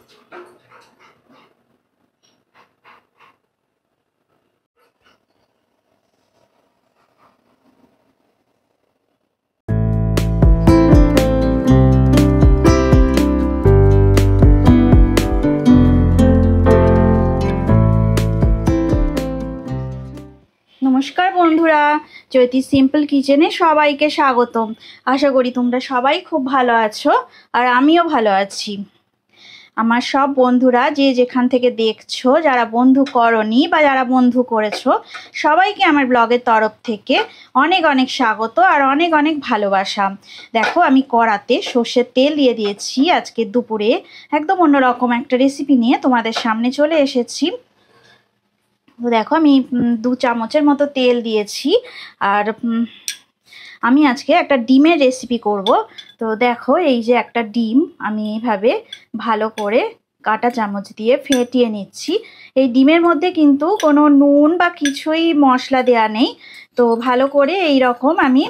নমস্কার বন্ধুরা, জ্যোতি সিম্পল কিচেনে সবাইকে স্বাগতম। আশা করি তোমরা সবাই খুব ভালো আছো আর আমিও ভালো আছি। আমার সব বন্ধুরা যে যেখান থেকে দেখছো, যারা বন্ধু করনি বা যারা বন্ধু করেছো, সবাইকে আমার ব্লগের তরফ থেকে অনেক অনেক স্বাগত আর অনেক অনেক ভালোবাসা। দেখো, আমি কড়াতে সর্ষের তেল দিয়ে দিয়েছি। আজকে দুপুরে একদম অন্যরকম একটা রেসিপি নিয়ে তোমাদের সামনে চলে এসেছি। তো দেখো, আমি 2 চামচের মতো তেল দিয়েছি আর আমি আজকে একটা ডিমের রেসিপি করব। তো দেখো, এই যে একটা ডিম আমি এইভাবে ভালো করে কাঁটা চামচ দিয়ে ফেটিয়ে নিচ্ছি। এই ডিমের মধ্যে কিন্তু কোনো নুন বা কিছুই মশলা দেওয়া নেই। তো ভালো করে এই রকম আমি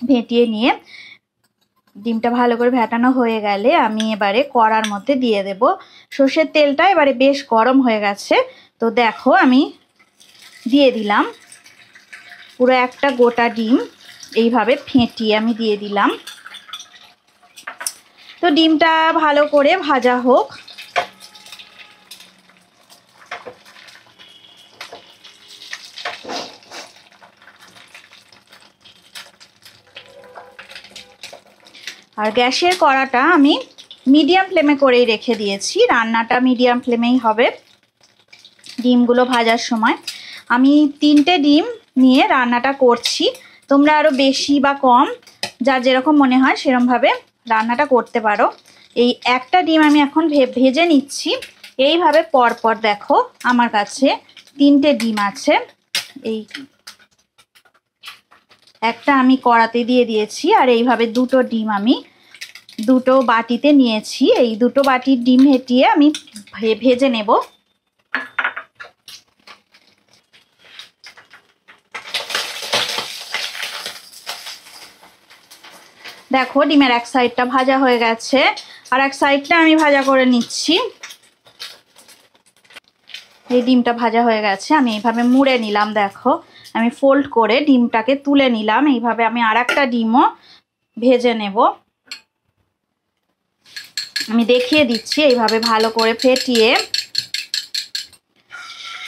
ফেটিয়ে নিয়ে ডিমটা ভালো করে ফেটানো হয়ে গেলে আমি এবারে কড়ার মধ্যে দিয়ে দেব সর্ষের তেলটা। এবারে বেশ গরম হয়ে গেছে। তো দেখো, আমি দিয়ে দিলাম পুরো একটা গোটা ডিম, এইভাবে ফেটিয়ে আমি দিয়ে দিলাম। তো ডিমটা ভালো করে ভাজা হোক। আর গ্যাসের কড়াটা আমি মিডিয়াম ফ্লেমে করেই রেখে দিয়েছি। রান্নাটা মিডিয়াম ফ্লেমেই হবে। ডিমগুলো ভাজার সময় আমি 3টে ডিম নিয়ে রান্নাটা করছি। তোমরা আরও বেশি বা কম যার যেরকম মনে হয় সেরকমভাবে রান্নাটা করতে পারো। এই একটা ডিম আমি এখন ভেজে নিচ্ছি। এইভাবে পরপর দেখো, আমার কাছে 3টে ডিম আছে। এই একটা আমি কড়াতে দিয়ে দিয়েছি আর এইভাবে 2টো ডিম আমি 2টো বাটিতে নিয়েছি। এই 2টো বাটির ডিম হেঁটিয়ে আমি ভেজে নেব। দেখো, ডিমের এক সাইডটা ভাজা হয়ে গেছে আর এক সাইডটা আমি ভাজা করে নিচ্ছি। এই ডিমটা ভাজা হয়ে গেছে, আমি এইভাবে মুড়ে নিলাম। দেখো, আমি ফোল্ড করে ডিমটাকে তুলে নিলাম। এইভাবে আমি আর একটা ডিমও ভেজে নেব। আমি দেখিয়ে দিচ্ছি। এইভাবে ভালো করে ফেটিয়ে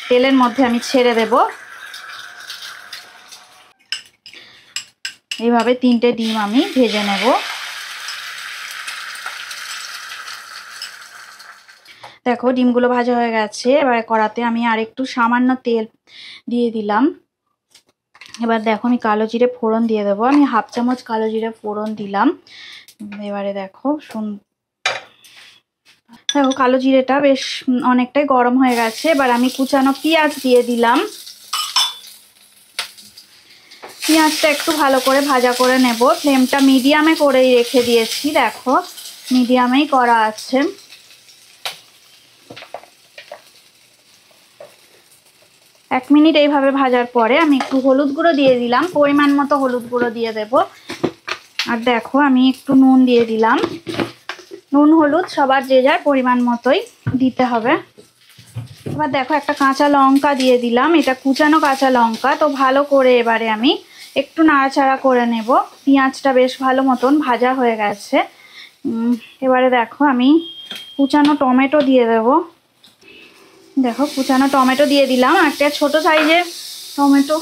তেলের মধ্যে আমি ছেড়ে দেব। এইভাবে 3টে ডিম আমি ভেজে নেব। দেখো, ডিমগুলো ভাজা হয়ে গেছে। এবারে কড়াতে আমি আর একটু সামান্য তেল দিয়ে দিলাম। এবার দেখো, আমি কালো জিরে ফোড়ন দিয়ে দেবো। আমি 1/2 চামচ কালো জিরে ফোড়ন দিলাম। এবারে দেখো, দেখো কালো জিরেটা বেশ অনেকটাই গরম হয়ে গেছে। এবার আমি কুচানো পেঁয়াজ দিয়ে দিলাম। পেঁয়াজটা একটু ভালো করে ভাজা করে নেব। ফ্লেমটা মিডিয়ামে করেই রেখে দিয়েছি। দেখো, মিডিয়ামেই করা আছে। এক মিনিট এইভাবে ভাজার পরে আমি একটু হলুদ গুঁড়ো দিয়ে দিলাম। পরিমাণ মতো হলুদ গুঁড়ো দিয়ে দেব। আর দেখো, আমি একটু নুন দিয়ে দিলাম। নুন হলুদ সবার যে যার পরিমাণ মতোই দিতে হবে। এবার দেখো, একটা কাঁচা লঙ্কা দিয়ে দিলাম। এটা কুচানো কাঁচা লঙ্কা। তো ভালো করে এবারে আমি একটু নাড়াচাড়া করে নেব। পেঁয়াজটা বেশ ভালো মতন ভাজা হয়ে গেছে। এবারে দেখো, আমি কুচানো টমেটো দিয়ে দেব। দেখো, কুচানো টমেটো দিয়ে দিলাম। একটা ছোট সাইজের টমেটো।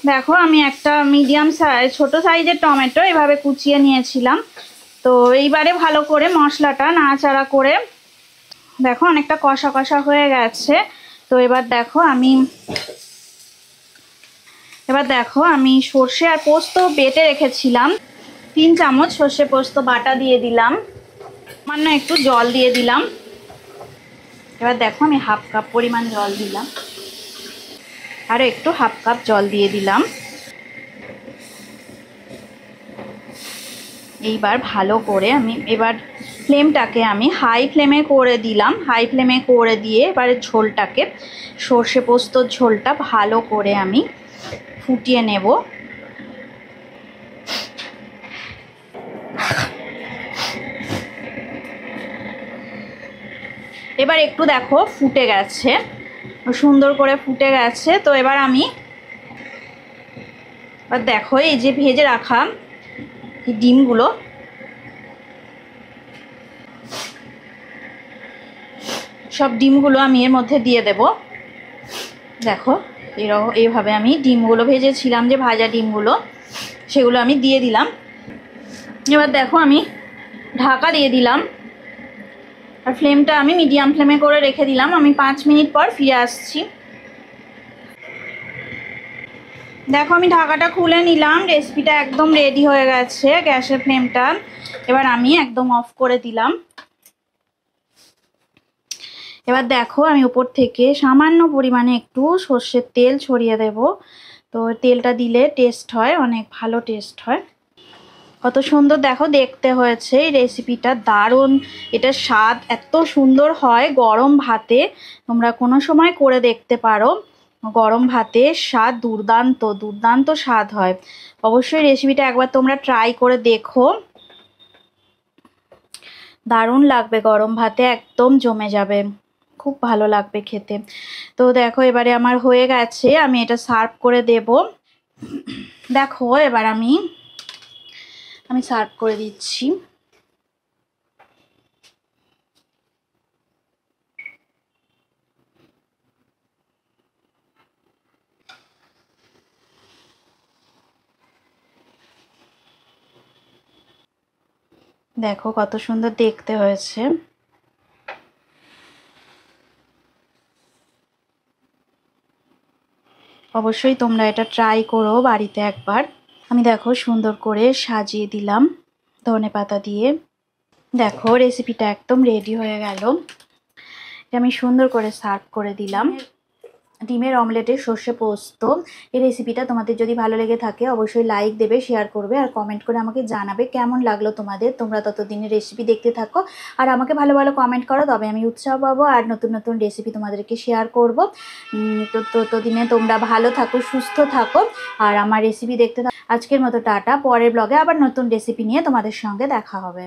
দেখো, আমি একটা মিডিয়াম সাইজ ছোট সাইজের টমেটো এভাবে কুচিয়ে নিয়েছিলাম। তো এইবারে ভালো করে মশলাটা নাড়াচাড়া করে দেখো অনেকটা কষা কষা হয়ে গেছে। তো এবার দেখো, আমি সর্ষে আর পোস্ত বেটে রেখেছিলাম। 3 চামচ সর্ষে পোস্ত বাটা দিয়ে দিলাম। সামান্য একটু জল দিয়ে দিলাম। এবার দেখো, আমি 1/2 কাপ পরিমাণ জল দিলাম। আরও একটু 1/2 কাপ জল দিয়ে দিলাম। এইবার ভালো করে এবার ফ্লেমটাকে আমি হাই ফ্লেমে করে দিলাম। হাই ফ্লেমে করে দিয়ে এবারে ঝোলটাকে, সর্ষে পোস্তর ঝোলটা ভালো করে আমি ফুটিয়ে নেব। এবার একটু দেখো ফুটে গেছে, সুন্দর করে ফুটে গেছে। তো এবার আমি দেখো এই যে ভেজে রাখা এই ডিমগুলো সব ডিমগুলো আমি এর মধ্যে দিয়ে দেব। দেখো এইভাবে আমি ডিমগুলো ভেজেছিলাম, যে ভাজা ডিমগুলো, সেগুলো আমি দিয়ে দিলাম। এবার দেখো আমি ঢাকা দিয়ে দিলাম, আর ফ্লেমটা আমি মিডিয়াম ফ্লেমে করে রেখে দিলাম। আমি 5 মিনিট পর ফিরে আসছি। দেখো আমি ঢাকাটা খুলে নিলাম, রেসিপিটা একদম রেডি হয়ে গেছে। গ্যাসের ফ্লেমটা এবার আমি একদম অফ করে দিলাম। এবার দেখো আমি উপর থেকে সামান্য পরিমাণে একটু সর্ষের তেল ছড়িয়ে দেব। তো তেলটা দিলে টেস্ট হয়, অনেক ভালো টেস্ট হয়। কত সুন্দর দেখো দেখতে হয়েছে। এই রেসিপিটা দারুণ, এটা স্বাদ এত সুন্দর হয় গরম ভাতে, তোমরা কোনো সময় করে দেখতে পারো। গরম ভাতে স্বাদ দুর্দান্ত দুর্দান্ত স্বাদ হয়। অবশ্যই রেসিপিটা একবার তোমরা ট্রাই করে দেখো, দারুণ লাগবে, গরম ভাতে একদম জমে যাবে, খুব ভালো লাগবে খেতে। তো দেখো এবারে আমার হয়ে গেছে, আমি এটা সার্ভ করে দেব। দেখো এবার আমি সার্ভ করে দিচ্ছি। দেখো কত সুন্দর দেখতে হয়েছে। অবশ্যই তোমরা এটা ট্রাই করো বাড়িতে একবার। আমি দেখো সুন্দর করে সাজিয়ে দিলাম ধনেপাতা দিয়ে। দেখো রেসিপিটা একদম রেডি হয়ে গেল। আমি সুন্দর করে সার্ভ করে দিলাম। ডিমের অমলেটের সর্ষে পোস্ত, এই রেসিপিটা তোমাদের যদি ভালো লেগে থাকে অবশ্যই লাইক দেবে, শেয়ার করবে, আর কমেন্ট করে আমাকে জানাবে কেমন লাগলো তোমাদের। তোমরা ততদিনের রেসিপি দেখতে থাকো আর আমাকে ভালো ভালো কমেন্ট করো, তবে আমি উৎসাহ পাবো আর নতুন নতুন রেসিপি তোমাদেরকে শেয়ার করবো। তো ততদিনে তোমরা ভালো থাকো, সুস্থ থাকো, আর আমার রেসিপি দেখতে থাকো। আজকের মতো টাটা, পরের ব্লগে আবার নতুন রেসিপি নিয়ে তোমাদের সঙ্গে দেখা হবে।